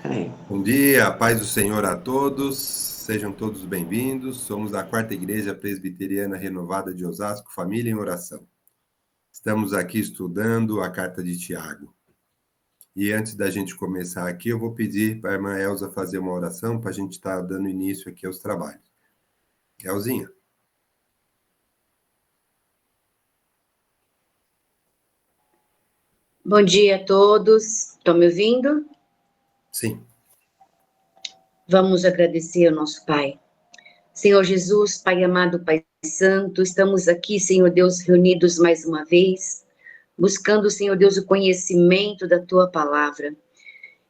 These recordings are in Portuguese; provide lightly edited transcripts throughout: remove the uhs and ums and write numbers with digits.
Peraí. Bom dia, a paz do Senhor a todos, sejam todos bem-vindos. Somos a Quarta Igreja Presbiteriana Renovada de Osasco, Família em Oração. Estamos aqui estudando a carta de Tiago. E antes da gente começar aqui, eu vou pedir para a irmã Elza fazer uma oração para a gente estar dando início aqui aos trabalhos. Elzinha? Bom dia a todos. Estão me ouvindo? Sim. Vamos agradecer ao nosso Pai. Senhor Jesus, Pai amado, Pai Santo, estamos aqui, Senhor Deus, reunidos mais uma vez, buscando, Senhor Deus, o conhecimento da Tua palavra.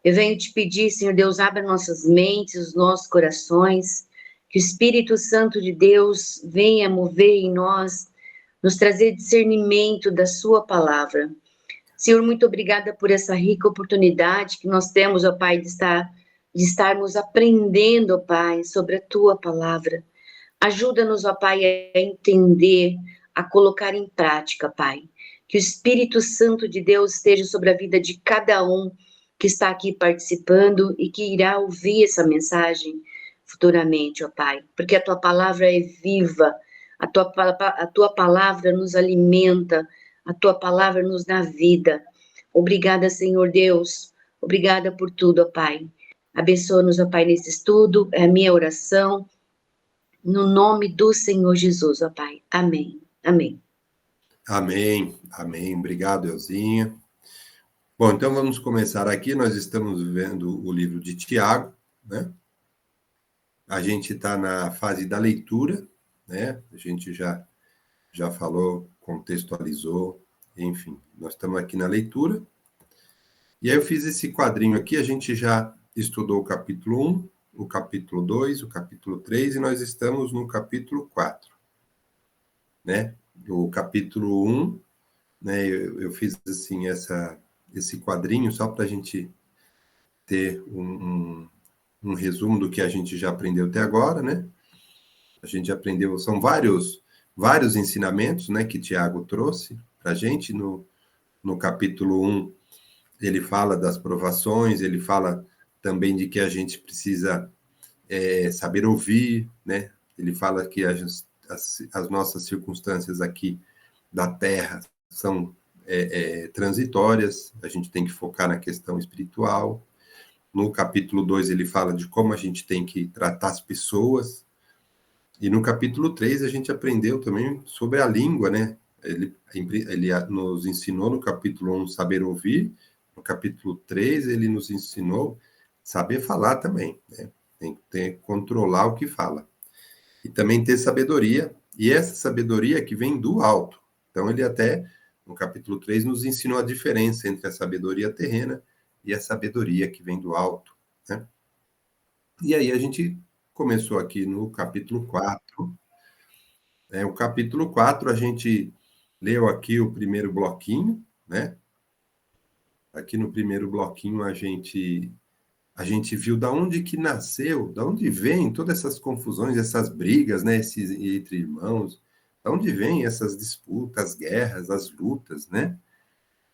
Eu venho te pedir, Senhor Deus, abra nossas mentes, os nossos corações, que o Espírito Santo de Deus venha mover em nós, nos trazer discernimento da Sua palavra. Senhor, muito obrigada por essa rica oportunidade que nós temos, ó Pai, de estarmos aprendendo, ó Pai, sobre a Tua palavra. Ajuda-nos, ó Pai, a entender, a colocar em prática, Pai. Que o Espírito Santo de Deus esteja sobre a vida de cada um que está aqui participando e que irá ouvir essa mensagem futuramente, ó Pai. Porque a Tua palavra é viva, a tua palavra nos alimenta, a Tua palavra nos dá vida. Obrigada, Senhor Deus. Obrigada por tudo, ó Pai. Abençoa-nos, ó Pai, nesse estudo. É a minha oração. No nome do Senhor Jesus, ó Pai. Amém. Amém. Amém, amém. Obrigado, Elzinha. Bom, então vamos começar aqui. Nós estamos vendo o livro de Tiago, né? A gente está na fase da leitura, né? A gente já falou, contextualizou, enfim, nós estamos aqui na leitura. E aí eu fiz esse quadrinho aqui, a gente já estudou o capítulo 1, o capítulo 2, o capítulo 3, e nós estamos no capítulo 4, né? O capítulo 1, né, eu fiz assim esse quadrinho só para a gente ter um resumo do que a gente já aprendeu até agora, né? A gente aprendeu, são vários ensinamentos, né, que Tiago trouxe para a gente no capítulo 1. Ele fala das provações, ele fala também de que a gente precisa saber ouvir, né? Ele fala que as nossas circunstâncias aqui da Terra são transitórias, a gente tem que focar na questão espiritual. No capítulo 2 ele fala de como a gente tem que tratar as pessoas, e no capítulo 3 a gente aprendeu também sobre a língua, né? Ele nos ensinou no capítulo 1 saber ouvir, no capítulo 3 ele nos ensinou saber falar também, né? Tem que controlar o que fala. E também ter sabedoria, e essa sabedoria que vem do alto. Então ele até, no capítulo 3 nos ensinou a diferença entre a sabedoria terrena e a sabedoria que vem do alto, né? E aí a gente começou aqui no capítulo 4. O capítulo 4 a gente leu aqui o primeiro bloquinho, né? Aqui no primeiro bloquinho a gente viu da onde que nasceu, da onde vem todas essas confusões, essas brigas, né, entre irmãos, da onde vem essas disputas, as guerras, as lutas, né?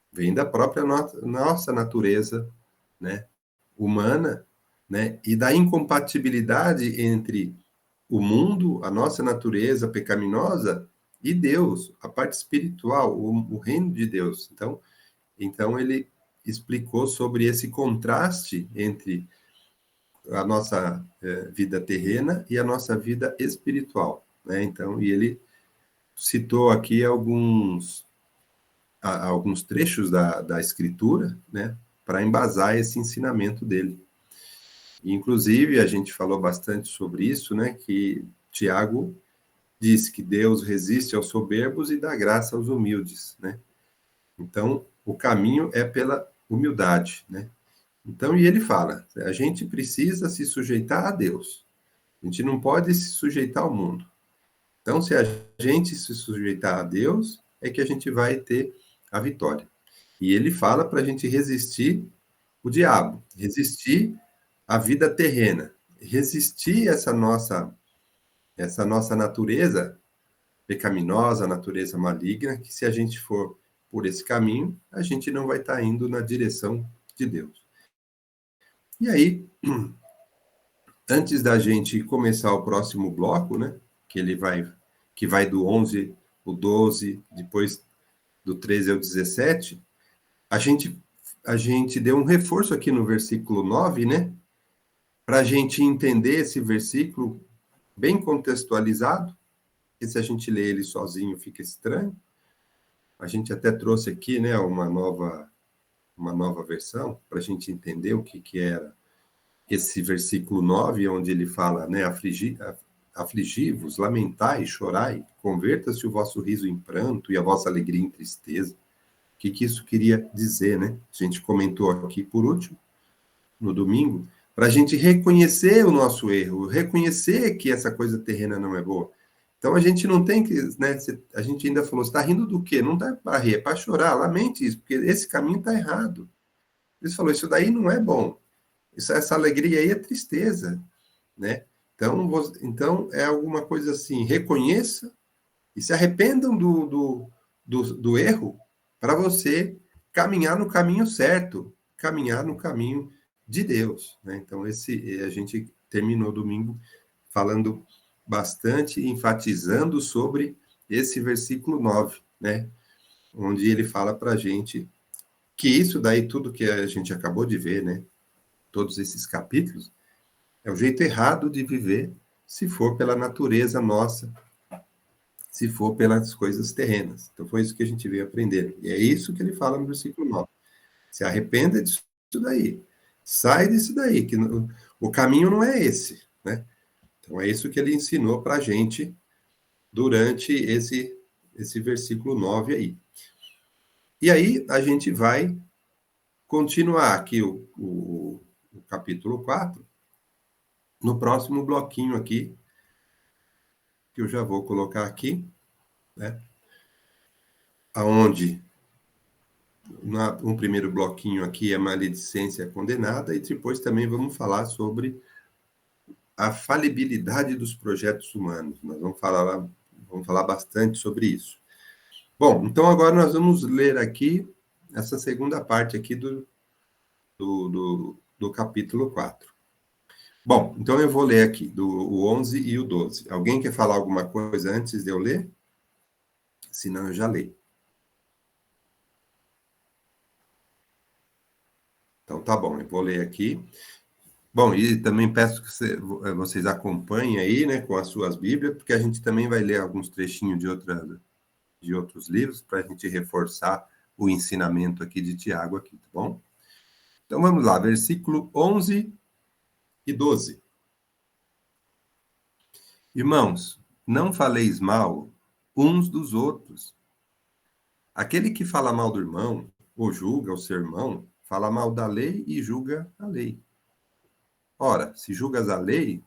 Vem da própria nossa natureza, né, humana, né, e da incompatibilidade entre o mundo, a nossa natureza pecaminosa e Deus, a parte espiritual, o reino de Deus. Então ele explicou sobre esse contraste entre a nossa vida terrena e a nossa vida espiritual, né? Então, e ele citou aqui alguns trechos da escritura, né, para embasar esse ensinamento dele. Inclusive, a gente falou bastante sobre isso, né, que Tiago diz que Deus resiste aos soberbos e dá graça aos humildes, né? Então, o caminho é pela humildade, né? Então, e ele fala, a gente precisa se sujeitar a Deus. A gente não pode se sujeitar ao mundo. Então, se a gente se sujeitar a Deus, é que a gente vai ter a vitória. E ele fala para a gente resistir o diabo, resistir a vida terrena, resistir essa nossa natureza pecaminosa, natureza maligna, que se a gente for por esse caminho, a gente não vai estar indo na direção de Deus. E aí, antes da gente começar o próximo bloco, né, que vai do 11, o 12, depois do 13 ao 17, a gente deu um reforço aqui no versículo 9, né, para a gente entender esse versículo bem contextualizado, porque se a gente lê ele sozinho fica estranho. A gente até trouxe aqui, né, uma nova versão para a gente entender o que era esse versículo 9, onde ele fala, né, afligi-vos, lamentai, chorai, converta-se o vosso riso em pranto e a vossa alegria em tristeza. O que isso queria dizer, né? A gente comentou aqui por último, no domingo, para a gente reconhecer o nosso erro, reconhecer que essa coisa terrena não é boa. Então a gente não tem que, né? A gente ainda falou, você está rindo do quê? Não está para rir, é para chorar, lamente isso, porque esse caminho está errado. Ele falou, isso daí não é bom. Essa alegria aí é tristeza, né? Então é alguma coisa assim, reconheça e se arrependam do erro para você caminhar no caminho certo, caminhar no caminho de Deus, né? Então a gente terminou domingo falando bastante, enfatizando sobre esse versículo 9, né? Onde ele fala para a gente que isso daí, tudo que a gente acabou de ver, né? Todos esses capítulos, é o jeito errado de viver se for pela natureza nossa, se for pelas coisas terrenas. Então, foi isso que a gente veio aprender. E é isso que ele fala no versículo 9. Se arrependa disso daí. Sai disso daí, que o caminho não é esse, né? Então, é isso que ele ensinou para a gente durante esse versículo 9 aí. E aí, a gente vai continuar aqui o capítulo 4, no próximo bloquinho aqui, que eu já vou colocar aqui, né? Aonde um primeiro bloquinho aqui é maledicência condenada, e depois também vamos falar sobre a falibilidade dos projetos humanos. Nós vamos falar bastante sobre isso. Bom, então agora nós vamos ler aqui essa segunda parte aqui do capítulo 4. Bom, então eu vou ler aqui o 11 e o 12. Alguém quer falar alguma coisa antes de eu ler? Senão eu já leio. Então tá bom, eu vou ler aqui. Bom, e também peço que vocês acompanhem aí, né, com as suas Bíblias, porque a gente também vai ler alguns trechinhos de outros livros para a gente reforçar o ensinamento aqui de Tiago aqui, tá bom? Então vamos lá, versículo 11 e 12. Irmãos, não faleis mal uns dos outros. Aquele que fala mal do irmão, ou julga o seu irmão, fala mal da lei e julga a lei. Ora, se julgas a lei,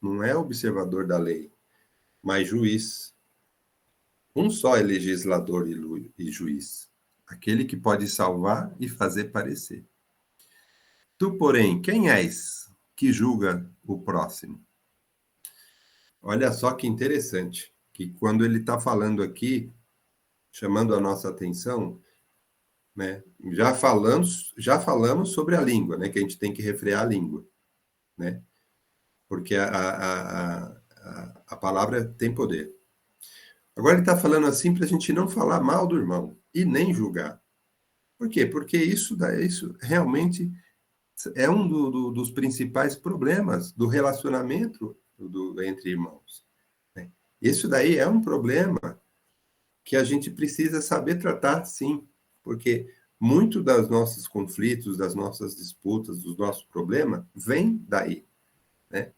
não é observador da lei, mas juiz. Um só é legislador e juiz, aquele que pode salvar e fazer parecer. Tu, porém, quem és que julga o próximo? Olha só que interessante, que quando ele está falando aqui, chamando a nossa atenção, né, já falamos sobre a língua, né, que a gente tem que refrear a língua, né, porque a palavra tem poder. Agora ele está falando assim para a gente não falar mal do irmão e nem julgar. Por quê? Porque isso realmente é um dos principais problemas do relacionamento entre irmãos, né? Isso daí é um problema que a gente precisa saber tratar, sim, porque muito dos nossos conflitos, das nossas disputas, dos nossos problemas, vem daí, né?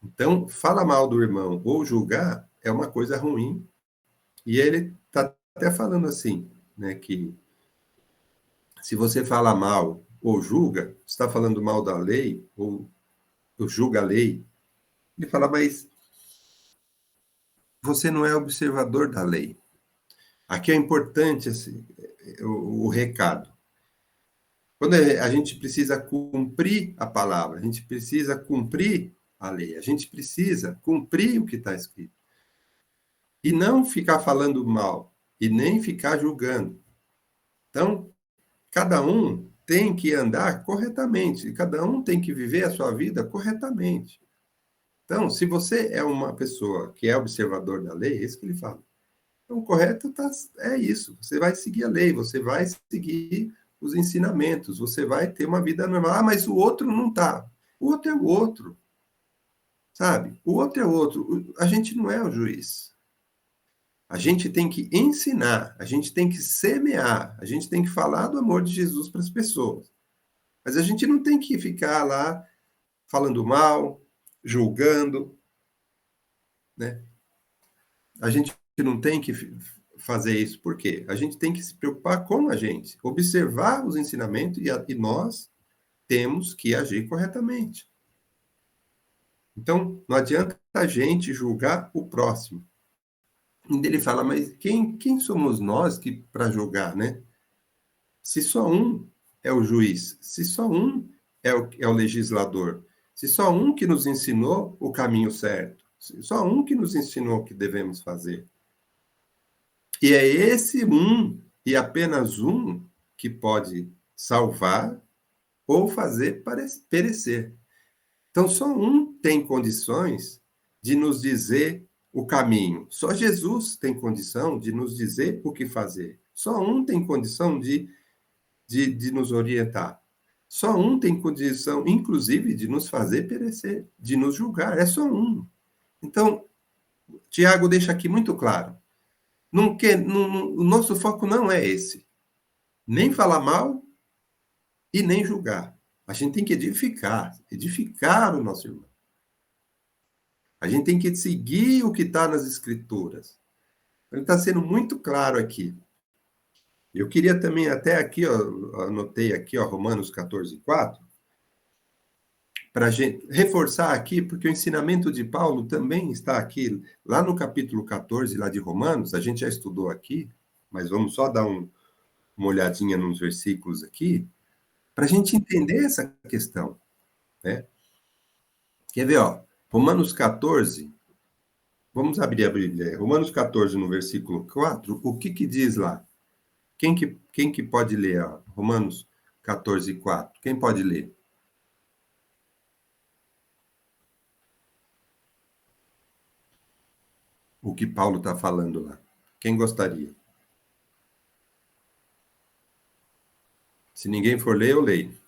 Então, falar mal do irmão ou julgar é uma coisa ruim, e ele está até falando assim, né, que se você fala mal ou julga, está falando mal da lei ou julga a lei. Ele fala, mas você não é observador da lei. Aqui é importante assim, o recado. Quando a gente precisa cumprir a palavra, a gente precisa cumprir a lei, a gente precisa cumprir o que está escrito. E não ficar falando mal, e nem ficar julgando. Então, cada um tem que andar corretamente, cada um tem que viver a sua vida corretamente. Então, se você é uma pessoa que é observador da lei, é isso que ele fala. Então, o correto é isso. Você vai seguir a lei, você vai seguir os ensinamentos, você vai ter uma vida normal. Ah, mas o outro não está. O outro é o outro. Sabe? O outro é o outro. A gente não é o juiz. A gente tem que ensinar, a gente tem que semear, a gente tem que falar do amor de Jesus para as pessoas. Mas a gente não tem que ficar lá falando mal, julgando, né? A gente não tem que fazer isso. Por quê? A gente tem que se preocupar com a gente, observar os ensinamentos e nós temos que agir corretamente. Então, não adianta a gente julgar o próximo. E ele fala, mas quem somos nós que para julgar, né? Se só um é o juiz, se só um é o legislador, se só um que nos ensinou o caminho certo, se só um que nos ensinou o que devemos fazer. E é esse um, e apenas um, que pode salvar ou fazer perecer. Então, só um tem condições de nos dizer o caminho. Só Jesus tem condição de nos dizer o que fazer. Só um tem condição de nos orientar. Só um tem condição, inclusive, de nos fazer perecer, de nos julgar. É só um. Então, Tiago deixa aqui muito claro. O nosso foco não é esse. Nem falar mal e nem julgar. A gente tem que edificar o nosso irmão. A gente tem que seguir o que está nas Escrituras. Ele está sendo muito claro aqui. Eu queria também, até aqui, ó, anotei aqui, ó, Romanos 14:4, para a gente reforçar aqui, porque o ensinamento de Paulo também está aqui, lá no capítulo 14, lá de Romanos, a gente já estudou aqui, mas vamos só dar uma olhadinha nos versículos aqui, para a gente entender essa questão, né? Quer ver, ó, Romanos 14, vamos abrir a Bíblia, Romanos 14, no versículo 4, o que diz lá? Quem que pode ler, ó? Romanos 14:4, quem pode ler? O que Paulo está falando lá. Quem gostaria? Se ninguém for ler, eu leio.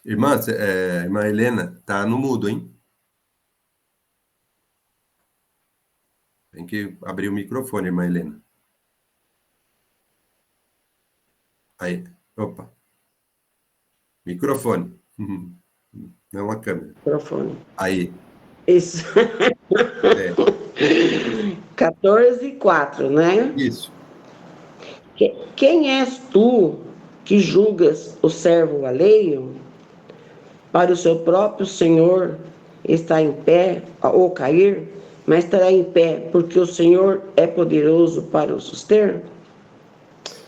Irmã Helena, tá no mudo, hein? Tem que abrir o microfone, irmã Helena. Aí, opa. Microfone. Não a câmera. Microfone. Aí. Isso. É. 14:4, né? Isso. Quem és tu que julgas o servo alheio? Para o seu próprio Senhor está em pé ou cair, mas estará em pé, porque o Senhor é poderoso para o suster?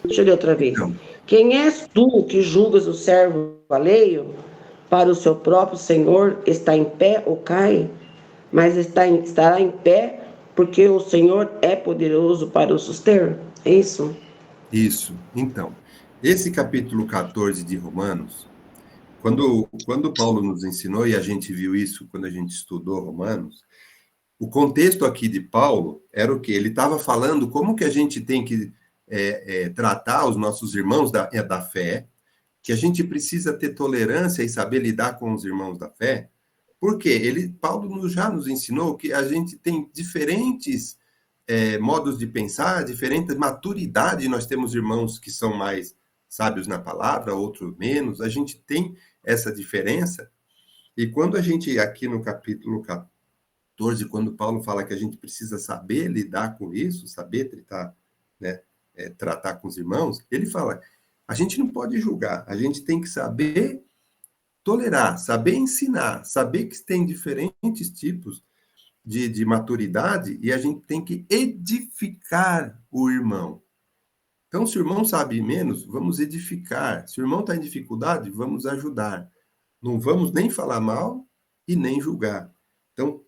Deixa eu ler outra vez. Então. Quem és tu que julgas o servo alheio? Para o seu próprio Senhor está em pé ou cai, mas estará em pé, porque o Senhor é poderoso para o suster? É isso? Isso. Então, esse capítulo 14 de Romanos, quando Paulo nos ensinou, e a gente viu isso quando a gente estudou Romanos, o contexto aqui de Paulo era o quê? Ele estava falando como que a gente tem que tratar os nossos irmãos da fé, que a gente precisa ter tolerância e saber lidar com os irmãos da fé. Por quê? Paulo já nos ensinou que a gente tem diferentes modos de pensar, diferente maturidade. Nós temos irmãos que são mais sábios na palavra, outros menos. A gente tem essa diferença. E quando a gente, aqui no capítulo 14, quando Paulo fala que a gente precisa saber lidar com isso, saber tratar, né, tratar com os irmãos, ele fala, a gente não pode julgar, a gente tem que saber tolerar, saber ensinar, saber que tem diferentes tipos de maturidade e a gente tem que edificar o irmão. Então, se o irmão sabe menos, vamos edificar. Se o irmão está em dificuldade, vamos ajudar. Não vamos nem falar mal e nem julgar. Então,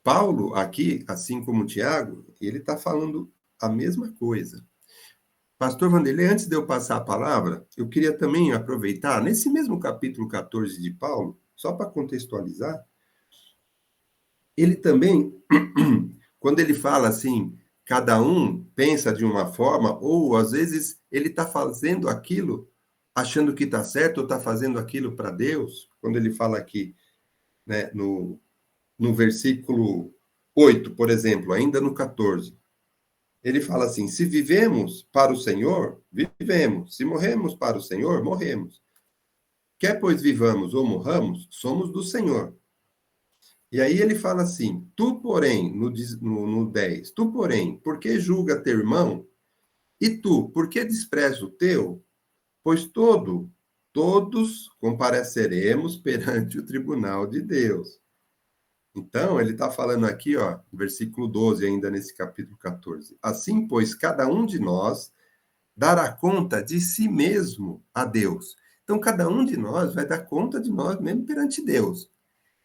Paulo, aqui, assim como Tiago, ele está falando a mesma coisa. Pastor Vanderlei, antes de eu passar a palavra, eu queria também aproveitar, nesse mesmo capítulo 14 de Paulo, só para contextualizar, ele também, quando ele fala assim, cada um pensa de uma forma, ou às vezes ele está fazendo aquilo achando que está certo, ou está fazendo aquilo para Deus, quando ele fala aqui, né, no versículo 8, por exemplo, ainda no 14, ele fala assim: se vivemos para o Senhor, vivemos. Se morremos para o Senhor, morremos. Quer pois vivamos ou morramos, somos do Senhor. E aí ele fala assim: tu, porém, no 10, tu, porém, por que julga teu irmão? E tu, por que despreza o teu? Pois todos compareceremos perante o tribunal de Deus. Então, ele está falando aqui, ó, no versículo 12, ainda nesse capítulo 14. Assim, pois, cada um de nós dará conta de si mesmo a Deus. Então, cada um de nós vai dar conta de nós mesmo perante Deus.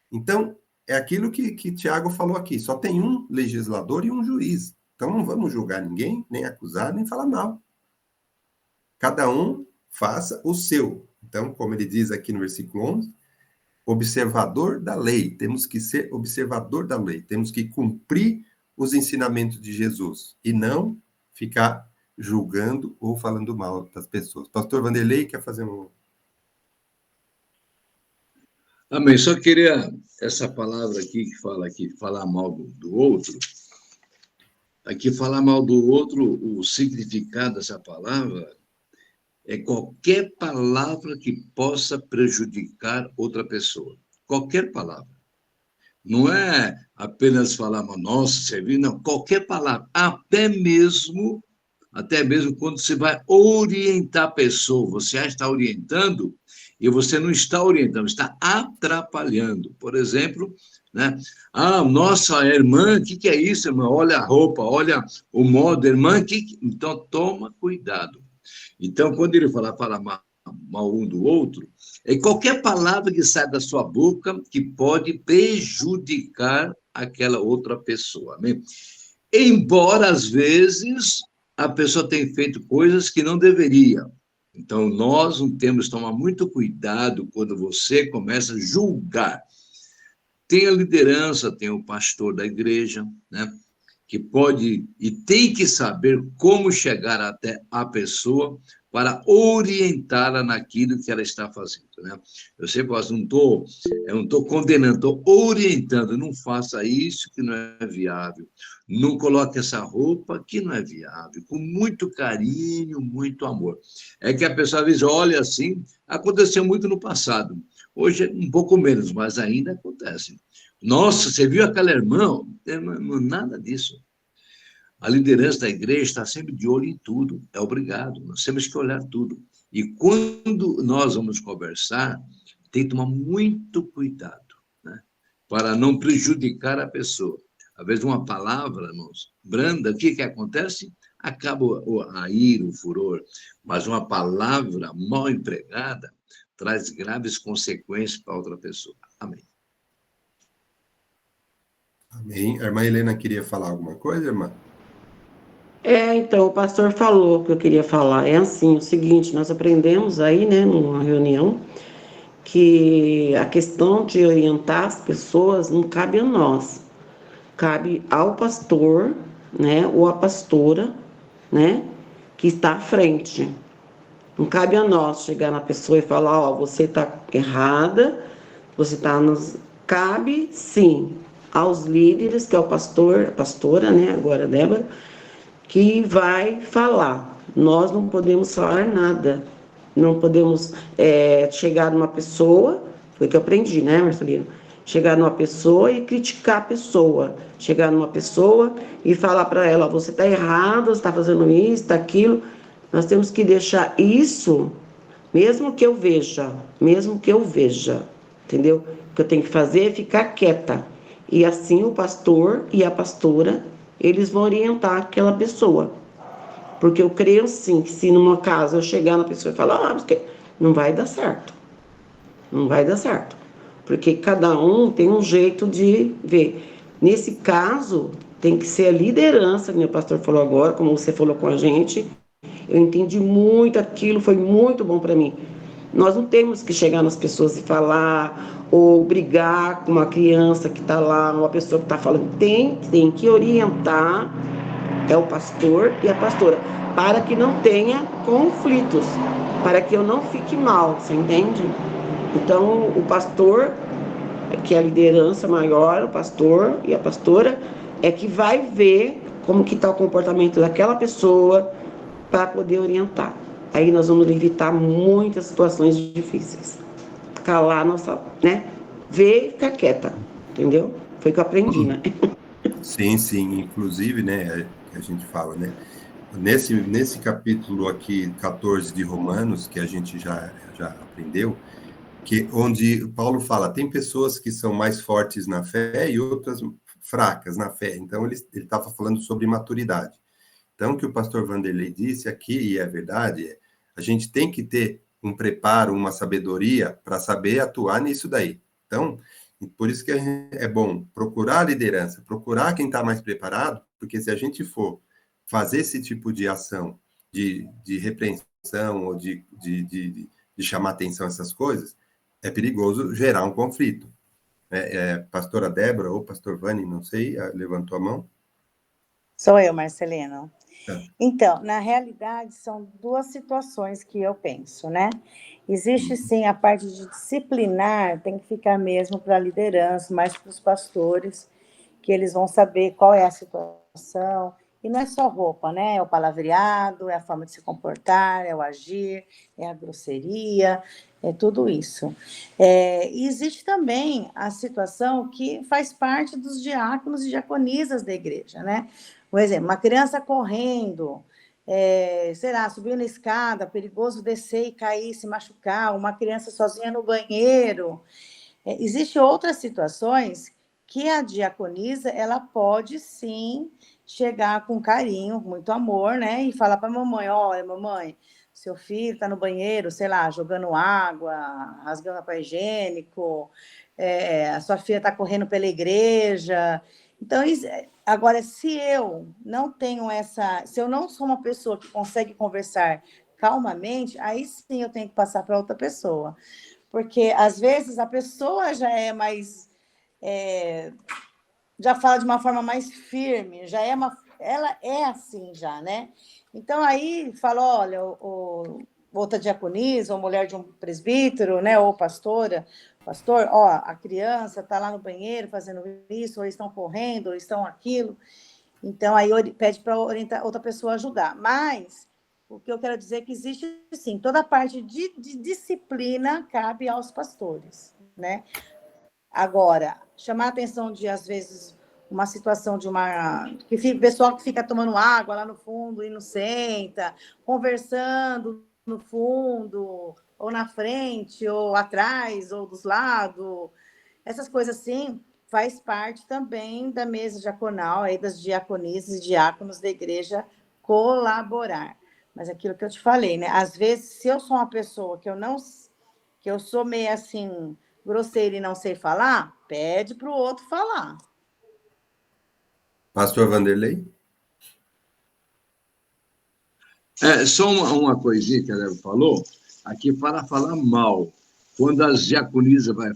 Então, é aquilo que Tiago falou aqui: só tem um legislador e um juiz. Então, não vamos julgar ninguém, nem acusar, nem falar mal. Cada um faça o seu. Então, como ele diz aqui no versículo 11, observador da lei, temos que ser observador da lei, temos que cumprir os ensinamentos de Jesus e não ficar julgando ou falando mal das pessoas. Pastor Vanderlei quer fazer um... Amém. Só queria essa palavra aqui que fala aqui, falar mal do outro. Aqui, falar mal do outro, o significado dessa palavra é qualquer palavra que possa prejudicar outra pessoa. Qualquer palavra. Não é apenas falar, nossa, servir, não. Qualquer palavra. Até mesmo quando você vai orientar a pessoa, você já está orientando e você não está orientando, está atrapalhando. Por exemplo, né? Nossa, irmã, o que é isso, irmã? Olha a roupa, olha o modo, irmã, então toma cuidado. Então, quando ele fala mal um do outro, é qualquer palavra que sai da sua boca que pode prejudicar aquela outra pessoa. Amém? Embora, às vezes, a pessoa tenha feito coisas que não deveria. Então, nós não temos que tomar muito cuidado quando você começa a julgar. Tem a liderança, tem o pastor da igreja, né? Que pode e tem que saber como chegar até a pessoa para orientá-la naquilo que ela está fazendo, né? Eu sempre falo, não estou condenando, estou orientando, não faça isso que não é viável, não coloque essa roupa que não é viável, com muito carinho, muito amor. É que a pessoa às vezes olha assim, aconteceu muito no passado, hoje é um pouco menos, mas ainda acontece. Nossa, você viu aquela irmã? Nada disso. A liderança da igreja está sempre de olho em tudo, é obrigado, nós temos que olhar tudo. E quando nós vamos conversar, tem que tomar muito cuidado, né? Para não prejudicar a pessoa. Às vezes uma palavra, irmãos, branda, o que acontece? Acaba a ira, o furor, mas uma palavra mal empregada traz graves consequências para outra pessoa. Amém. Amém. A irmã Helena queria falar alguma coisa, irmã? Então, o pastor falou o que eu queria falar. É assim, o seguinte, nós aprendemos aí, né, numa reunião, que a questão de orientar as pessoas não cabe a nós. Cabe ao pastor, né, ou à pastora, né, que está à frente. Não cabe a nós chegar na pessoa e falar, você está errada, você está nos... Cabe, sim, aos líderes, que é o pastor, a pastora, né, agora a Débora, que vai falar. Nós não podemos falar nada. Não podemos chegar numa pessoa, foi o que eu aprendi, né, Marcelino? Chegar numa pessoa e criticar a pessoa. Chegar numa pessoa e falar para ela, você está errado, você está fazendo isso, está aquilo. Nós temos que deixar isso, mesmo que eu veja, entendeu? O que eu tenho que fazer é ficar quieta. E assim o pastor e a pastora, eles vão orientar aquela pessoa. Porque eu creio sim, que se numa casa eu chegar na pessoa e falar, não vai dar certo. Não vai dar certo. Porque cada um tem um jeito de ver. Nesse caso, tem que ser a liderança, que o pastor falou agora, como você falou com a gente, Eu entendi muito aquilo, foi muito bom para mim. Nós não temos que chegar nas pessoas e falar ou brigar com uma criança que está lá, uma pessoa que está falando. Tem que orientar o pastor e a pastora, para que não tenha conflitos, para que eu não fique mal, você entende? Então, o pastor, que é a liderança maior, o pastor e a pastora, é que vai ver como que está o comportamento daquela pessoa para poder orientar. Aí nós vamos evitar muitas situações difíceis. Calar nossa, né? Ver e ficar quieta, entendeu? Foi o que eu aprendi, né? Sim, sim. Inclusive, né, a gente fala, né? Nesse capítulo aqui, 14 de Romanos, que a gente já aprendeu, que onde Paulo fala, tem pessoas que são mais fortes na fé e outras fracas na fé. Então, ele estava falando sobre maturidade. Então, o que o pastor Vanderlei disse aqui, e é verdade, a gente tem que ter um preparo, uma sabedoria para saber atuar nisso daí. Então, por isso que é bom procurar a liderança, procurar quem está mais preparado, porque se a gente for fazer esse tipo de ação, de repreensão ou de chamar atenção a essas coisas, é perigoso gerar um conflito. Pastora Débora ou pastor Vani, não sei, levantou a mão? Sou eu, Marcelino. Tá. Então, na realidade, são duas situações que eu penso, né? Existe, sim, a parte de disciplinar, tem que ficar mesmo para a liderança, mais para os pastores, que eles vão saber qual é a situação. E não é só roupa, né? É o palavreado, é a forma de se comportar, é o agir, é a grosseria, é tudo isso. E existe também a situação que faz parte dos diáconos e diaconisas da igreja, né? Por exemplo, uma criança correndo, sei lá, subiu na escada, perigoso descer e cair, se machucar, uma criança sozinha no banheiro. Existem outras situações que a diaconisa, ela pode, sim, chegar com carinho, muito amor, né? E falar para a mamãe, olha, mamãe, seu filho está no banheiro, sei lá, jogando água, rasgando papel higiênico, a sua filha está correndo pela igreja. Então, agora, se eu não tenho se eu não sou uma pessoa que consegue conversar calmamente, aí sim eu tenho que passar para outra pessoa. Porque, às vezes, a pessoa já é mais... já fala de uma forma mais firme, ela é assim já, né? Então, aí fala, olha, outra diaconisa, ou mulher de um presbítero, né, ou pastora, pastor, ó, a criança está lá no banheiro fazendo isso, ou estão correndo, ou estão aquilo. Então, aí pede para outra pessoa ajudar. Mas o que eu quero dizer é que existe, sim, toda a parte de disciplina cabe aos pastores, né? Agora, chamar a atenção de, às vezes, uma situação de pessoal que fica tomando água lá no fundo e não senta, conversando no fundo, ou na frente, ou atrás, ou dos lados. Essas coisas assim faz parte também da mesa diaconal, aí das diaconisas e diáconos da igreja colaborar. Mas aquilo que eu te falei, né? Às vezes, se eu sou uma pessoa que eu sou meio assim, grosseira e não sei falar, pede para o outro falar. Pastor Vanderlei? Só uma coisinha que a Débora falou, aqui para falar mal. Quando a diaconisa vai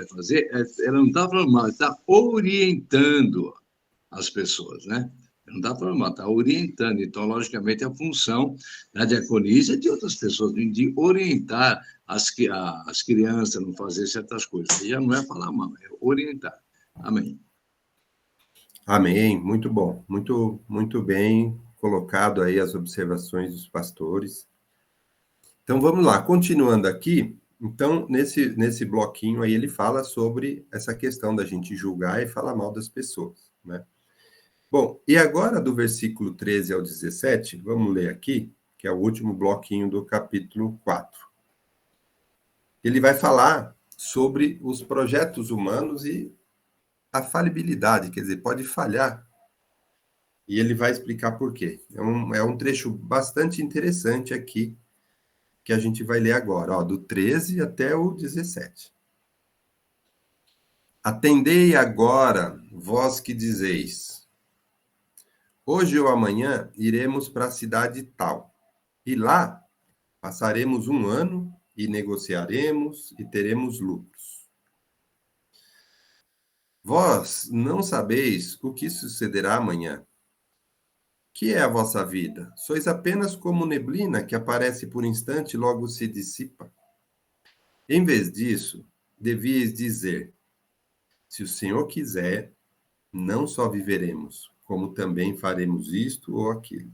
fazer, ela não está falando mal, ela está orientando as pessoas, né? Não está falando mal, está orientando. Então, logicamente, a função da diaconisa e de outras pessoas, de orientar as crianças a não fazer certas coisas. Aí já não é falar mal, é orientar. Amém. Amém, muito bom, muito, muito bem colocado aí as observações dos pastores. Então, vamos lá, continuando aqui, então, nesse bloquinho aí, ele fala sobre essa questão da gente julgar e falar mal das pessoas, né? Bom, e agora do versículo 13 ao 17, vamos ler aqui, que é o último bloquinho do capítulo 4. Ele vai falar sobre os projetos humanos e a falibilidade, quer dizer, pode falhar. E ele vai explicar por quê. É um trecho bastante interessante aqui, que a gente vai ler agora, ó, do 13 até o 17. Atendei agora, vós que dizeis, hoje ou amanhã iremos para a cidade tal, E lá passaremos um ano e negociaremos e teremos lucros. Vós não sabeis o que sucederá amanhã. Que é a vossa vida? Sois apenas como neblina que aparece por instante e logo se dissipa. Em vez disso, devíeis dizer: se o Senhor quiser, não só viveremos, como também faremos isto ou aquilo.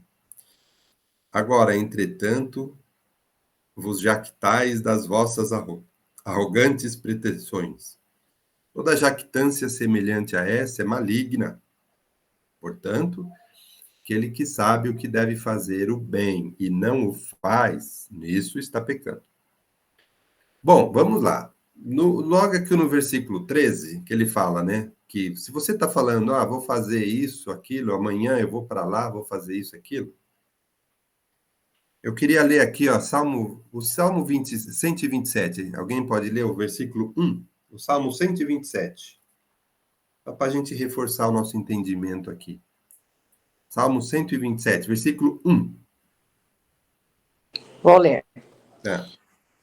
Agora, entretanto, vos jactais das vossas arrogantes pretensões. Toda jactância semelhante a essa é maligna. Portanto, aquele que sabe o que deve fazer o bem e não o faz, nisso está pecando. Bom, vamos lá. Logo aqui no versículo 13, que ele fala, né? Que se você está falando, vou fazer isso, aquilo, amanhã eu vou para lá, vou fazer isso, aquilo. Eu queria ler aqui, ó, o Salmo 127. Alguém pode ler o versículo 1? O Salmo 127. Só para a gente reforçar o nosso entendimento aqui. Salmo 127, versículo 1. Vou ler. É.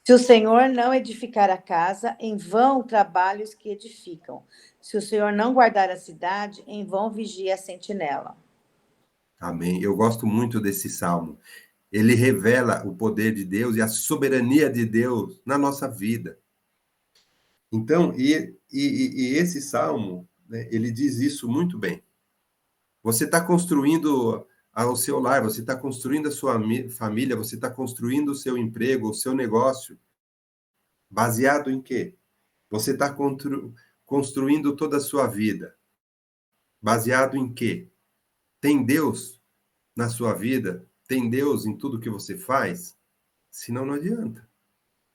Se o Senhor não edificar a casa, em vão trabalhos que edificam. Se o Senhor não guardar a cidade, em vão vigia a sentinela. Amém. Eu gosto muito desse salmo. Ele revela o poder de Deus e a soberania de Deus na nossa vida. Então, esse salmo, né, ele diz isso muito bem. Você está construindo o seu lar, você está construindo a sua família, você está construindo o seu emprego, o seu negócio, baseado em quê? Você está construindo toda a sua vida, baseado em quê? Tem Deus na sua vida? Tem Deus em tudo que você faz? Senão não adianta.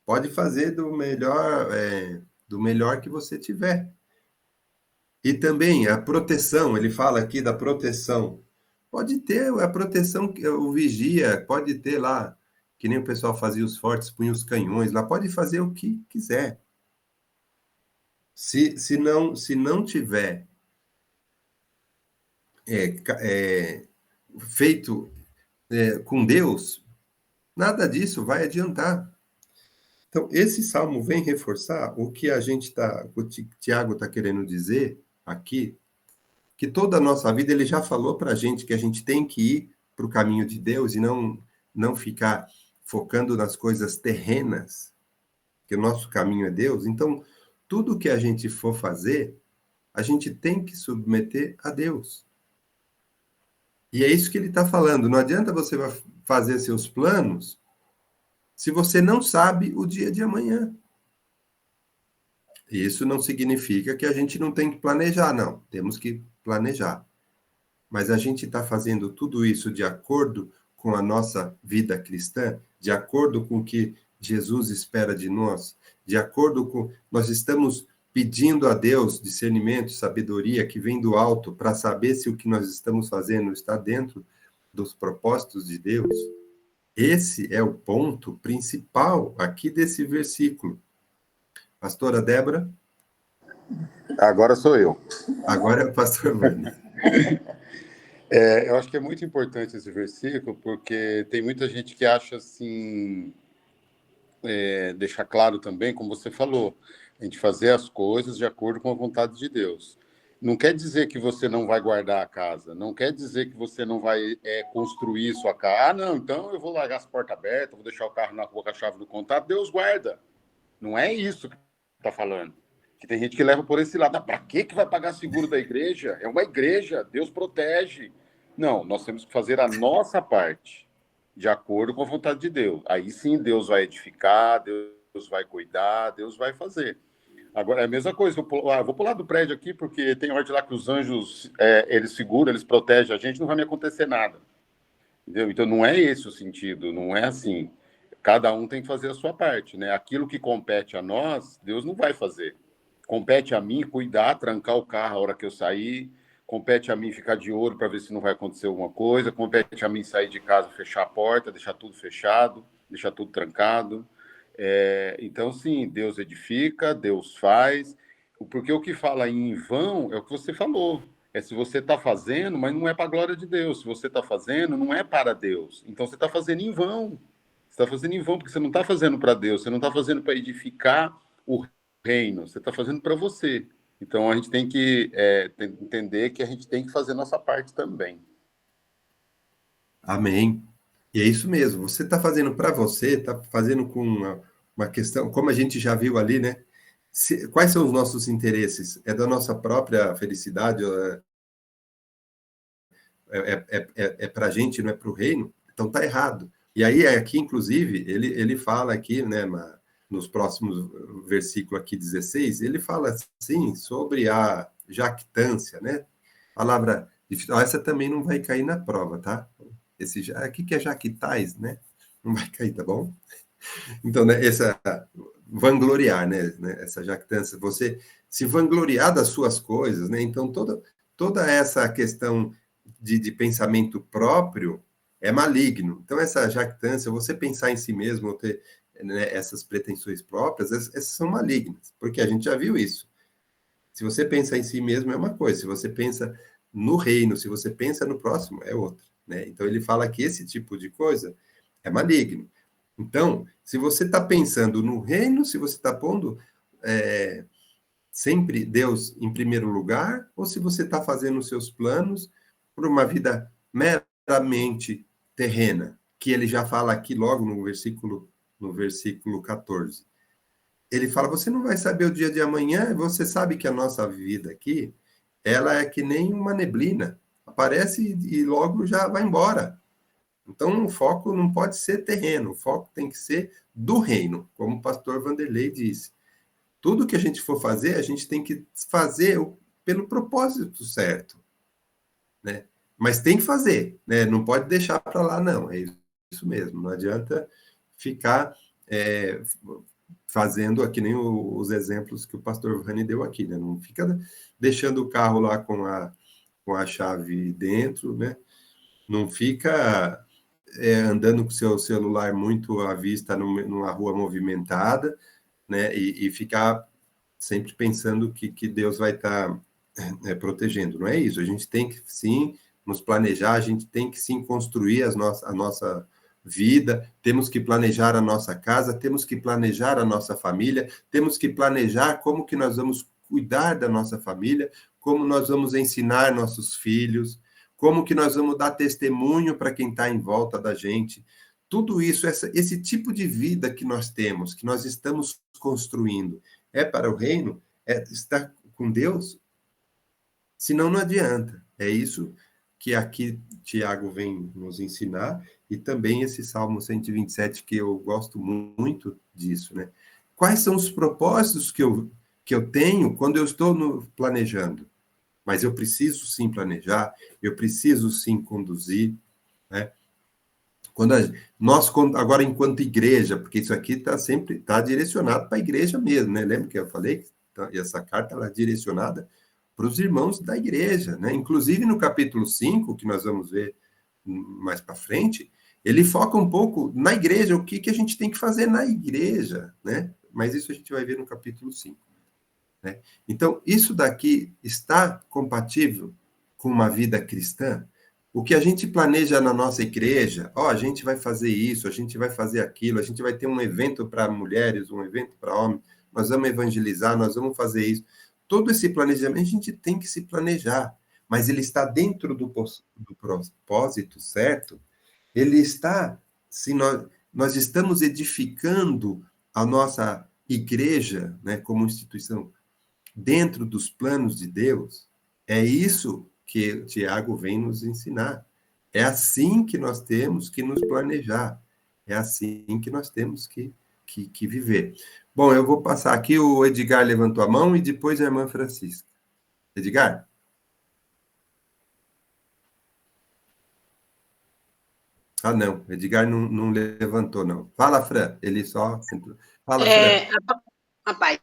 Pode fazer do melhor que você tiver. E também a proteção, ele fala aqui da proteção. Pode ter a proteção, o vigia, pode ter lá, que nem o pessoal fazia os fortes, punha os canhões lá, pode fazer o que quiser. Se não tiver feito com Deus, nada disso vai adiantar. Então, esse salmo vem reforçar o que o Tiago está querendo dizer aqui, que toda a nossa vida ele já falou para a gente que a gente tem que ir para o caminho de Deus e não ficar focando nas coisas terrenas, que o nosso caminho é Deus. Então, tudo que a gente for fazer, a gente tem que submeter a Deus. E é isso que ele está falando. Não adianta você fazer seus planos se você não sabe o dia de amanhã. Isso não significa que a gente não tem que planejar, não. Temos que planejar. Mas a gente está fazendo tudo isso de acordo com a nossa vida cristã, de acordo com o que Jesus espera de nós, de acordo com... Nós estamos pedindo a Deus discernimento, sabedoria que vem do alto para saber se o que nós estamos fazendo está dentro dos propósitos de Deus. Esse é o ponto principal aqui desse versículo. Pastora Débora? Agora sou eu. Agora é o pastor Werner. Eu acho que é muito importante esse versículo, porque tem muita gente que acha assim, deixar claro também, como você falou, a gente fazer as coisas de acordo com a vontade de Deus. Não quer dizer que você não vai guardar a casa, não quer dizer que você não vai construir sua casa. Não, então eu vou largar as portas abertas, vou deixar o carro na rua com a chave do contato, Deus guarda. Não é isso que está falando. Que tem gente que leva por esse lado. Para que vai pagar seguro da igreja? É uma igreja, Deus protege. Não, nós temos que fazer a nossa parte, de acordo com a vontade de Deus. Aí sim Deus vai edificar, Deus vai cuidar, Deus vai fazer. Agora, é a mesma coisa, vou pular do prédio aqui, porque tem hora de lá que os anjos, eles seguram, eles protegem a gente, não vai me acontecer nada. Entendeu? Então, não é esse o sentido, não é assim. Cada um tem que fazer a sua parte, né? Aquilo que compete a nós, Deus não vai fazer. Compete a mim cuidar, trancar o carro a hora que eu sair, compete a mim ficar de olho para ver se não vai acontecer alguma coisa, compete a mim sair de casa, fechar a porta, deixar tudo fechado, deixar tudo trancado. Então, sim, Deus edifica, Deus faz, porque o que fala em vão é o que você falou. É se você está fazendo, mas não é para a glória de Deus. Se você está fazendo, não é para Deus. Então você está fazendo em vão. Você está fazendo em vão, porque você não está fazendo para Deus, você não está fazendo para edificar o reino, você está fazendo para você. Então a gente tem que entender que a gente tem que fazer nossa parte também. Amém. E é isso mesmo. Você está fazendo para você, está fazendo com uma questão, como a gente já viu ali, né? Quais são os nossos interesses? É da nossa própria felicidade? É para a gente, não é para o reino? Então está errado. E aí, aqui, inclusive, ele fala aqui, né, nos próximos versículos aqui 16, ele fala assim sobre a jactância, né? Palavra difícil. Essa também não vai cair na prova, tá? Aqui que é jactais, né? Não vai cair, tá bom? Então, né, essa vangloriar, né? Essa jactância, você se vangloriar das suas coisas, né? Então, toda essa questão de pensamento próprio é maligno. Então, essa jactância, você pensar em si mesmo, ou ter, né, essas pretensões próprias, essas são malignas, porque a gente já viu isso. Se você pensa em si mesmo, é uma coisa. Se você pensa no reino, se você pensa no próximo, é outra, né? Então, ele fala que esse tipo de coisa é maligno. Então, se você está pensando no reino, se você está pondo sempre Deus em primeiro lugar, ou se você está fazendo os seus planos por uma vida meramente terrena, que ele já fala aqui logo no versículo 14. Ele fala, você não vai saber o dia de amanhã, você sabe que a nossa vida aqui, ela é que nem uma neblina, aparece e logo já vai embora. Então, o foco não pode ser terreno, o foco tem que ser do reino, como o pastor Vanderlei disse. Tudo que a gente for fazer, a gente tem que fazer pelo propósito certo, né? Mas tem que fazer, né? Não pode deixar para lá, não. É isso mesmo. Não adianta ficar fazendo aqui nem os exemplos que o pastor Vani deu aqui, né? Não fica deixando o carro lá com a chave dentro, né? Não fica andando com o seu celular muito à vista numa rua movimentada, né? E ficar sempre pensando que Deus vai estar protegendo. Não é isso. A gente tem que, sim, nos planejar, a gente tem que, sim, construir a nossa vida, temos que planejar a nossa casa, temos que planejar a nossa família, temos que planejar como que nós vamos cuidar da nossa família, como nós vamos ensinar nossos filhos, como que nós vamos dar testemunho para quem está em volta da gente. Tudo isso, esse tipo de vida que nós temos, que nós estamos construindo, é para o reino, estar com Deus, senão não adianta. É isso que aqui Tiago vem nos ensinar, e também esse Salmo 127, que eu gosto muito disso, né? Quais são os propósitos que eu tenho quando eu estou planejando? Mas eu preciso sim planejar, eu preciso sim conduzir, né? Agora, enquanto igreja, porque isso aqui está direcionado para a igreja mesmo, né? Lembra que eu falei que essa carta ela é direcionada para os irmãos da igreja, né? Inclusive no capítulo 5, que nós vamos ver mais para frente, ele foca um pouco na igreja, o que a gente tem que fazer na igreja, né? Mas isso a gente vai ver no capítulo 5. Né? Então, isso daqui está compatível com uma vida cristã? O que a gente planeja na nossa igreja, a gente vai fazer isso, a gente vai fazer aquilo, a gente vai ter um evento para mulheres, um evento para homens, nós vamos evangelizar, nós vamos fazer isso. Todo esse planejamento, a gente tem que se planejar, mas ele está dentro do propósito certo, ele está, se nós estamos edificando a nossa igreja, né, como instituição, dentro dos planos de Deus, é isso que o Tiago vem nos ensinar. É assim que nós temos que nos planejar. É assim que nós temos que viver. Bom, eu vou passar aqui, o Edgar levantou a mão e depois a irmã Francisca. Edgar? Ah, não, Edgar não levantou, não. Fala, Fran, ele só... Fala, Fran. Rapaz,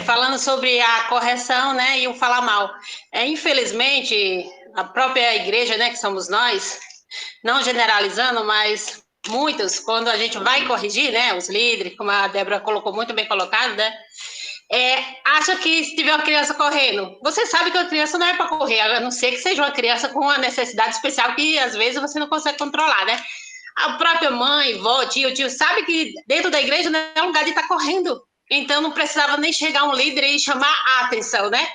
falando sobre a correção, né, e o falar mal. Infelizmente, a própria igreja, né, que somos nós, não generalizando, mas muitos, quando a gente vai corrigir, né, os líderes, como a Débora colocou muito bem colocado, né, acha que se tiver uma criança correndo, você sabe que a criança não é para correr, a não ser que seja uma criança com uma necessidade especial que às vezes você não consegue controlar, né? A própria mãe, vó, tio, sabe que dentro da igreja não é lugar de estar correndo. Então não precisava nem chegar um líder e chamar a atenção, né?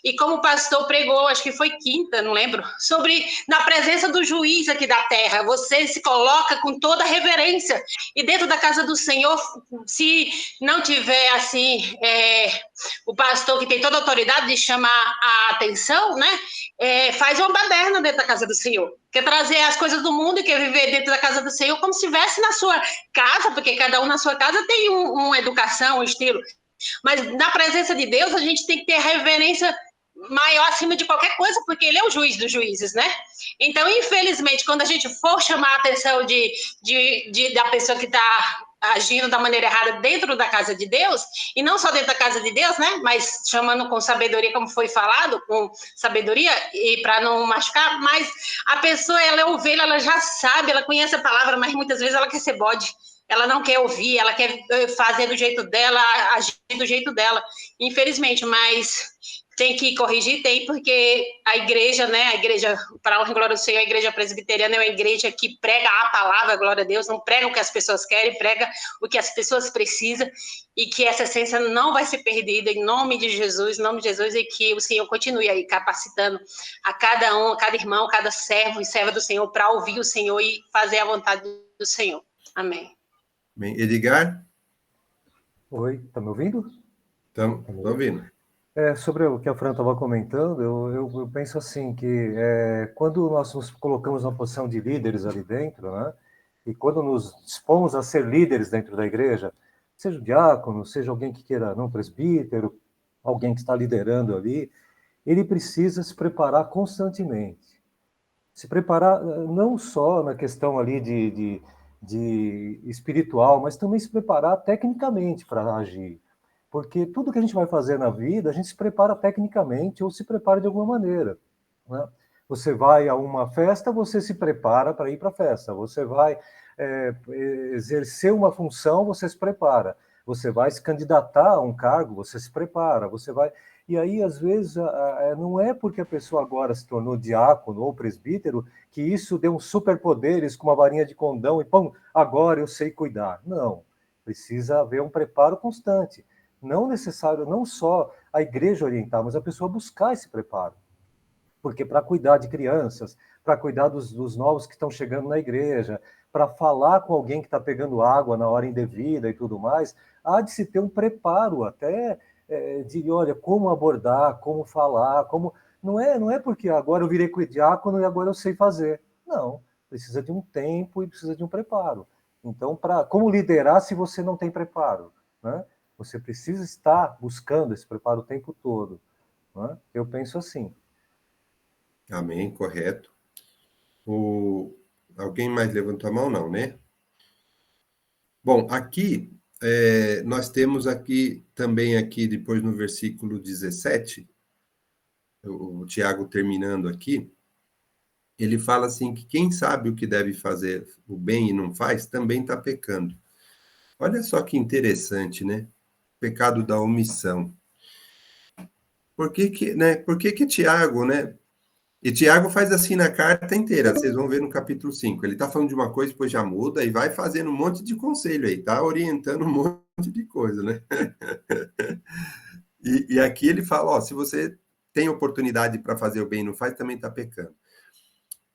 E como o pastor pregou, acho que foi quinta, não lembro, sobre na presença do juiz aqui da terra, você se coloca com toda reverência. E dentro da casa do Senhor, se não tiver assim, o pastor que tem toda a autoridade de chamar a atenção, né? Faz uma baderna dentro da casa do Senhor. Quer trazer as coisas do mundo e quer viver dentro da casa do Senhor como se estivesse na sua casa, porque cada um na sua casa tem uma educação, um estilo. Mas na presença de Deus, a gente tem que ter reverência maior acima de qualquer coisa, porque ele é o juiz dos juízes, né? Então, infelizmente, quando a gente for chamar a atenção da pessoa que está agindo da maneira errada dentro da casa de Deus, e não só dentro da casa de Deus, né? Mas chamando com sabedoria, como foi falado, com sabedoria, e para não machucar, mas a pessoa, ela é ovelha, ela já sabe, ela conhece a palavra, mas muitas vezes ela quer ser bode. Ela não quer ouvir, ela quer fazer do jeito dela, agir do jeito dela. Infelizmente, mas tem que corrigir, tem, porque a igreja, né, a igreja, para a honra e glória do Senhor, a igreja presbiteriana é uma igreja que prega a palavra, glória a Deus, não prega o que as pessoas querem, prega o que as pessoas precisam, e que essa essência não vai ser perdida, em nome de Jesus, e que o Senhor continue aí capacitando a cada um, a cada irmão, cada servo e serva do Senhor, para ouvir o Senhor e fazer a vontade do Senhor. Amém. Bem, Edgar? Oi, tá me ouvindo? Estamos ouvindo. Sobre o que a Fran estava comentando, eu penso assim, que quando nós nos colocamos na posição de líderes ali dentro, né, e quando nos dispomos a ser líderes dentro da igreja, seja um diácono, seja alguém que queira, não, presbítero, alguém que está liderando ali, ele precisa se preparar constantemente. Se preparar não só na questão ali de espiritual, mas também se preparar tecnicamente para agir. Porque tudo que a gente vai fazer na vida, a gente se prepara tecnicamente ou se prepara de alguma maneira, né? Você vai a uma festa, você se prepara para ir para a festa. Você vai exercer uma função, você se prepara. Você vai se candidatar a um cargo, você se prepara. Você vai... E aí, às vezes, não é porque a pessoa agora se tornou diácono ou presbítero que isso deu superpoderes com uma varinha de condão e, pum, agora eu sei cuidar. Não, precisa haver um preparo constante. Não necessário, não só a igreja orientar, mas a pessoa buscar esse preparo. Porque para cuidar de crianças, para cuidar dos novos que estão chegando na igreja, para falar com alguém que está pegando água na hora indevida e tudo mais, há de se ter um preparo até de, olha, como abordar, como falar, como... Não é porque agora eu virei diácono e agora eu sei fazer. Não, precisa de um tempo e precisa de um preparo. Então, como liderar se você não tem preparo, né? Você precisa estar buscando esse preparo o tempo todo, né? Eu penso assim. Amém, correto. Alguém mais levantou a mão? Não, né? Bom, aqui, nós temos aqui, também aqui, depois no versículo 17, o Tiago terminando aqui, ele fala assim que quem sabe o que deve fazer o bem e não faz, também está pecando. Olha só que interessante, né? Pecado da omissão. Por que Tiago, né? E Tiago faz assim na carta inteira, vocês vão ver no capítulo 5. Ele está falando de uma coisa, depois já muda e vai fazendo um monte de conselho aí, tá orientando um monte de coisa, né? E aqui ele fala, ó, se você tem oportunidade para fazer o bem e não faz, também está pecando.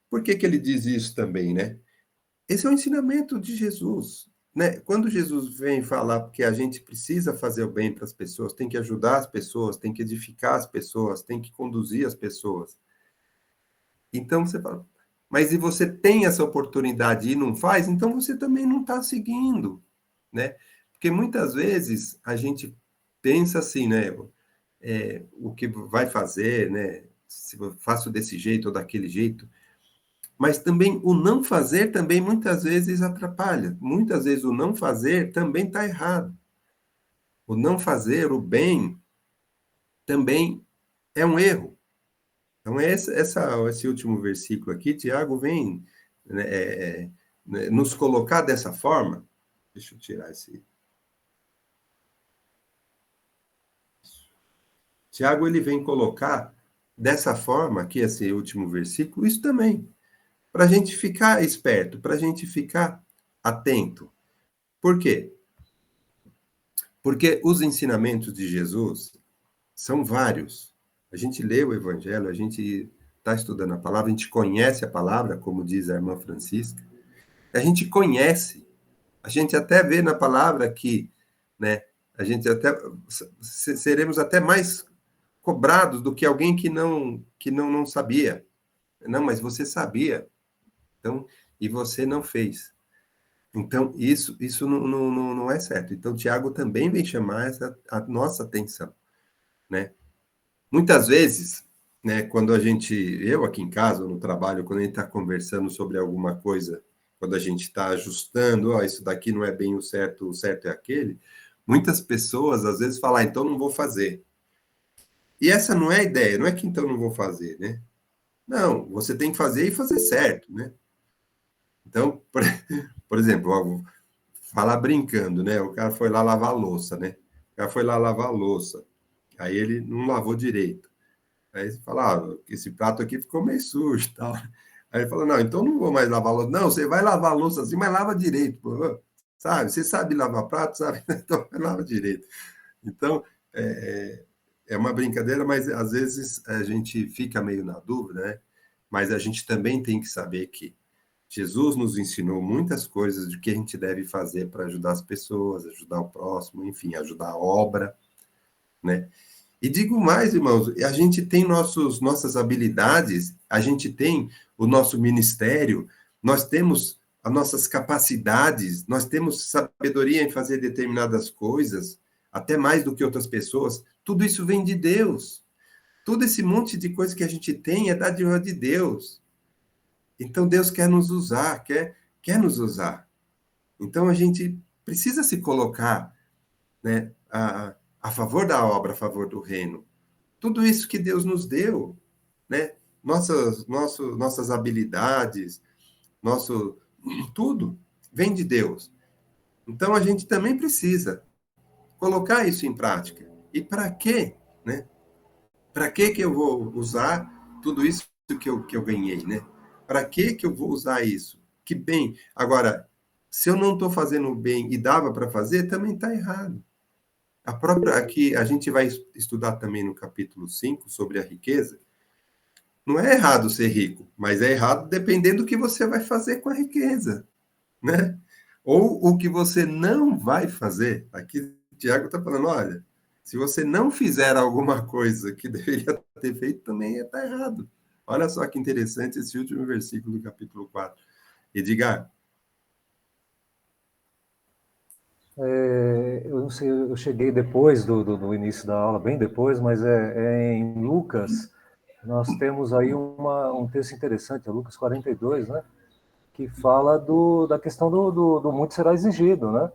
Por que ele diz isso também, né? Esse é o ensinamento de Jesus, né? Quando Jesus vem falar que a gente precisa fazer o bem para as pessoas, tem que ajudar as pessoas, tem que edificar as pessoas, tem que conduzir as pessoas. Então você fala, mas se você tem essa oportunidade e não faz, então você também não está seguindo, né? Porque muitas vezes a gente pensa assim, né? O que vai fazer, né? Se eu faço desse jeito ou daquele jeito, mas também o não fazer também muitas vezes atrapalha. Muitas vezes o não fazer também está errado. O não fazer o bem também é um erro. Então, esse último versículo aqui, Tiago vem nos colocar dessa forma. Deixa eu tirar esse. Tiago, ele vem colocar dessa forma, aqui, esse último versículo, isso também, para a gente ficar esperto, para a gente ficar atento. Por quê? Porque os ensinamentos de Jesus são vários. A gente lê o Evangelho, a gente está estudando a palavra, a gente conhece a palavra, como diz a irmã Francisca, a gente conhece, a gente até vê na palavra que, né, a gente até seremos até mais cobrados do que alguém que não sabia. Não, mas você sabia. Então, e você não fez. Então, isso não é certo. Então, Tiago também vem chamar a nossa atenção, né? Muitas vezes, né, quando eu aqui em casa, ou no trabalho, quando a gente está conversando sobre alguma coisa, quando a gente está ajustando, isso daqui não é bem o certo é aquele, muitas pessoas, às vezes, falam, então não vou fazer. E essa não é a ideia, não é que então não vou fazer, né? Não, você tem que fazer e fazer certo, né? Então, por exemplo, vou falar brincando, né? O cara foi lá lavar a louça, né? O cara foi lá lavar a louça. Aí ele não lavou direito. Aí você fala, esse prato aqui ficou meio sujo e tal. Aí ele falou, não, então não vou mais lavar a louça. Não, você vai lavar a louça assim, mas lava direito, pô. Sabe? Você sabe lavar prato, sabe? Então lava direito. Então, é uma brincadeira, mas às vezes a gente fica meio na dúvida, né? Mas a gente também tem que saber que Jesus nos ensinou muitas coisas de que a gente deve fazer para ajudar as pessoas, ajudar o próximo, enfim, ajudar a obra, né? E digo mais, irmãos, a gente tem nossas habilidades, a gente tem o nosso ministério, nós temos as nossas capacidades, nós temos sabedoria em fazer determinadas coisas, até mais do que outras pessoas. Tudo isso vem de Deus. Todo esse monte de coisa que a gente tem é dádiva de Deus. Então, Deus quer nos usar, quer nos usar. Então, a gente precisa se colocar, né, a favor da obra, a favor do reino. Tudo isso que Deus nos deu, né? Nossas habilidades, tudo vem de Deus. Então, a gente também precisa colocar isso em prática. E para quê, né? Para que eu vou usar tudo isso que eu ganhei, né? Para que eu vou usar isso? Que bem. Agora, se eu não estou fazendo bem e dava para fazer, também está errado. Aqui a gente vai estudar também no capítulo 5 sobre a riqueza. Não é errado ser rico, mas é errado dependendo do que você vai fazer com a riqueza, né? Ou o que você não vai fazer. Aqui o Tiago está falando, olha, se você não fizer alguma coisa que deveria ter feito, também está errado. Olha só que interessante esse último versículo do capítulo 4. Edgar. Eu não sei, eu cheguei depois do início da aula, bem depois, mas em Lucas, nós temos aí um texto interessante, é Lucas 42, né? Que fala da questão do muito será exigido, né?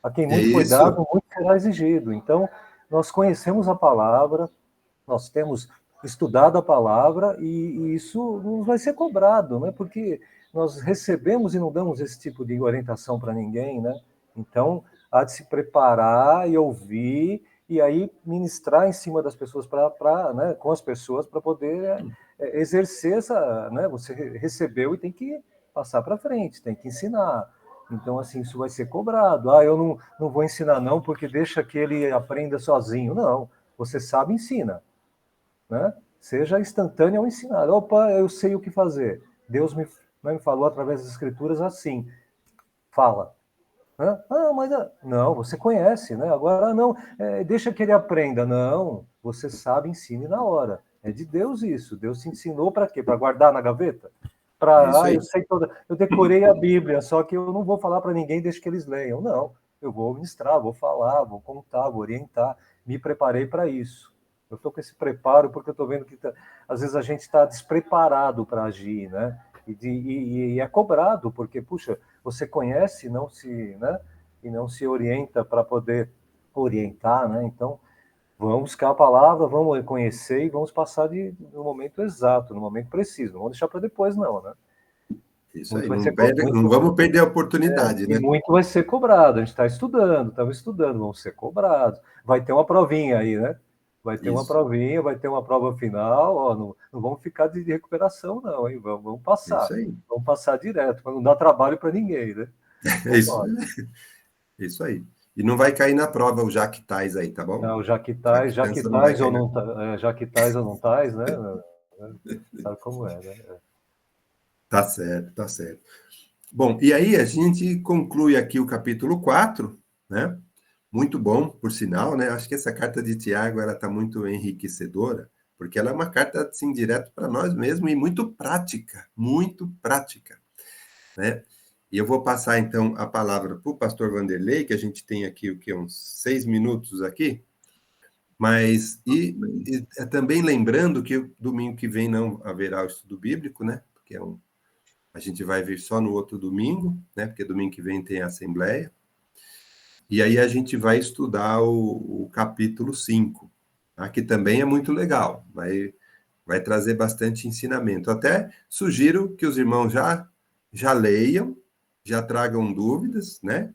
A quem muito foi dado, muito será exigido. Então, nós conhecemos a palavra, nós temos estudado a palavra e isso não vai ser cobrado, né? Porque nós recebemos e não damos esse tipo de orientação para ninguém, né? Então, há de se preparar e ouvir e aí ministrar em cima das pessoas né, com as pessoas para poder exercer essa, né? Você recebeu e tem que passar para frente, tem que ensinar. Então, assim, isso vai ser cobrado. Eu não vou ensinar não, porque deixa que ele aprenda sozinho. Não, você sabe, ensina. Né? Seja instantâneo ao ensinar. Opa, eu sei o que fazer. Deus me falou através das escrituras assim. Fala. Não, você conhece, né? Agora não, deixa que ele aprenda. Não, você sabe, ensine na hora. É de Deus isso. Deus te ensinou para quê? Para guardar na gaveta? Eu sei eu decorei a Bíblia, só que eu não vou falar para ninguém desde que eles leiam. Não, eu vou ministrar, vou falar, vou contar, vou orientar. Me preparei para isso. Eu estou com esse preparo porque eu estou vendo que às vezes a gente está despreparado para agir, né? E é cobrado, porque, puxa, você conhece né? E não se orienta para poder orientar, né? Então, vamos buscar a palavra, vamos conhecer e vamos passar no momento exato, no momento preciso. Não vamos deixar para depois, não, né? Isso aí, não vamos perder a oportunidade, né? E muito vai ser cobrado. A gente está estudando, estamos estudando, vamos ser cobrados. Vai ter uma provinha aí, né? Vai ter uma provinha, vai ter uma prova final, ó, não vamos ficar de recuperação, não, hein? Vamos passar. Isso aí. Vamos passar direto, para não dar trabalho para ninguém, né? Isso aí. E não vai cair na prova o Jaquitais aí, tá bom? Não, Jaquitais ou não tais, né? Sabe como é, né? Tá certo. Bom, e aí a gente conclui aqui o capítulo 4, né? Muito bom, por sinal, né? Acho que essa carta de Tiago, ela está muito enriquecedora, porque ela é uma carta, assim, direto para nós mesmos e muito prática, né? E eu vou passar, então, a palavra para o pastor Vanderlei, que a gente tem aqui, uns 6 minutos aqui, mas, também lembrando que domingo que vem não haverá o estudo bíblico, né? Porque a gente vai vir só no outro domingo, né? Porque domingo que vem tem a assembleia. E aí a gente vai estudar o capítulo 5, tá? Que também é muito legal, vai trazer bastante ensinamento. Até sugiro que os irmãos já leiam, já tragam dúvidas, né?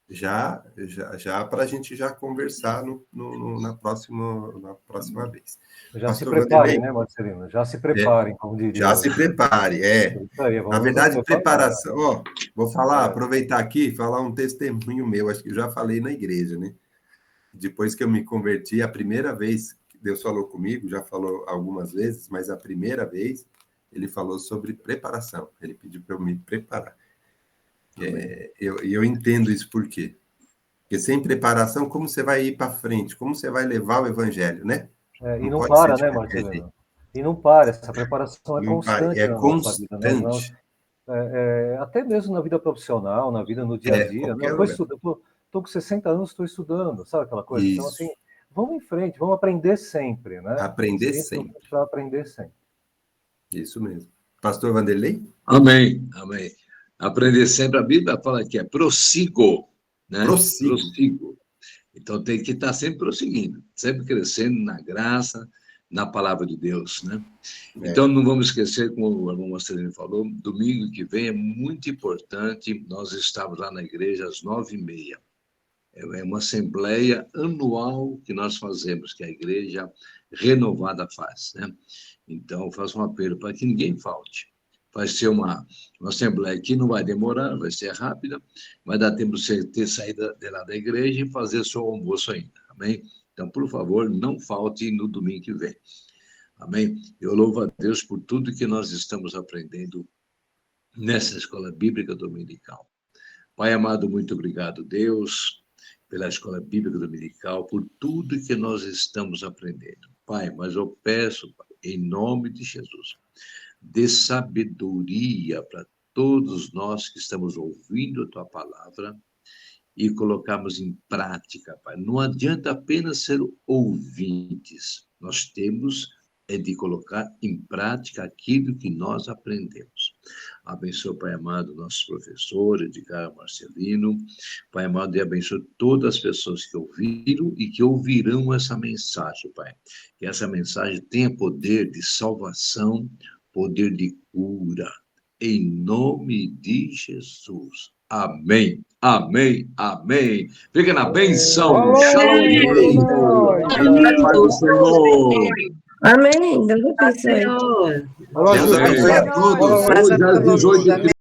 Já para a gente já conversar na próxima vez. Já se preparem, né, Marcelino? Já se preparem, como diria. Já se prepare, Isso aí, na verdade, preparação. Vou aproveitar aqui, falar um testemunho meu, acho que eu já falei na igreja, né? Depois que eu me converti, a primeira vez que Deus falou comigo, já falou algumas vezes, mas a primeira vez, ele falou sobre preparação. Ele pediu para eu me preparar. Eu entendo isso por quê? Porque sem preparação, como você vai ir para frente? Como você vai levar o evangelho, né? E não para, né, Marcelino? E não para, essa preparação é constante. É constante. Até mesmo na vida profissional, na vida no dia a dia. Eu estou com 60 anos, estou estudando, sabe aquela coisa? Isso. Então, assim, vamos em frente, vamos aprender sempre, né? Aprender sempre. Para aprender sempre. Isso mesmo. Pastor Vanderlei? Amém. Aprender sempre, a Bíblia fala que é prossigo, né? Prossigo. Então, tem que estar sempre prosseguindo, sempre crescendo na graça, na palavra de Deus, né? Então, não vamos esquecer, como o irmão Marcelino falou, domingo que vem é muito importante, nós estamos lá na igreja às 9h30. É uma assembleia anual que nós fazemos, que a igreja renovada faz, né? Então, faço um apelo para que ninguém falte. Vai ser uma assembleia que não vai demorar, vai ser rápida, vai dar tempo de você ter saído de lá da igreja e fazer seu almoço ainda, amém? Então, por favor, não falte no domingo que vem, amém? Eu louvo a Deus por tudo que nós estamos aprendendo nessa escola bíblica dominical. Pai amado, muito obrigado, Deus, pela escola bíblica dominical, por tudo que nós estamos aprendendo. Pai, mas eu peço, Pai, em nome de Jesus, dê sabedoria para todos nós que estamos ouvindo a Tua palavra e colocarmos em prática, Pai. Não adianta apenas ser ouvintes, nós temos de colocar em prática aquilo que nós aprendemos. Abençoa, Pai amado, nossos professores, Edgar, Marcelino, Pai amado, e abençoa todas as pessoas que ouviram e que ouvirão essa mensagem, Pai. Que essa mensagem tenha poder de salvação, poder de cura, em nome de Jesus. Amém, amém, amém. Fica na benção. Shalom. Amém. Deus abençoe. Deus abençoe a todos. Hoje às 18h30.